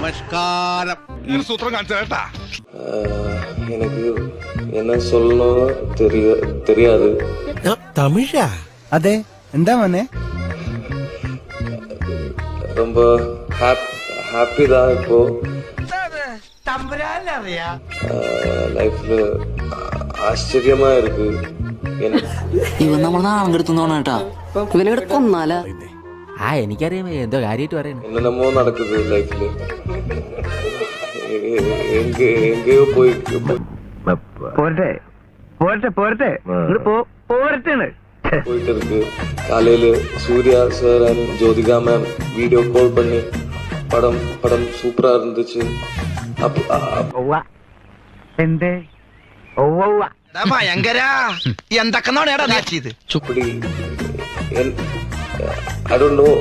நமஸ்காரம். சூத்திரம் காமிச்சா எனக்கு என்ன சொல்லணும் தெரியாது. தமிழா? അതെ, എന്താ മോനെ? ரொம்ப ஹாப்பி தான் இப்போ ലൈഫില് ആശ്ചര്യമാ ഇருக்கு. ഇവൻ നമ്മൾ നാളെടുത്തോണ കേട്ടാ, ഇവനെ കൊന്നാലാ? എനിക്കറിയാം എന്തോ കാര്യമായിട്ട് പറയുന്നത്. என்னென்னமோ நடக்குது லைஃப்ல. എങ്കയോ പോയിട്ട് இருக்கு. காலையில Suriya sir and Jyothika ma'am video call பண்ணி படம் சூப்பரா இருந்துச்சு. ഭയങ്കര എന്തൊക്കെ ചെയ്ത് அப்படி I don't know.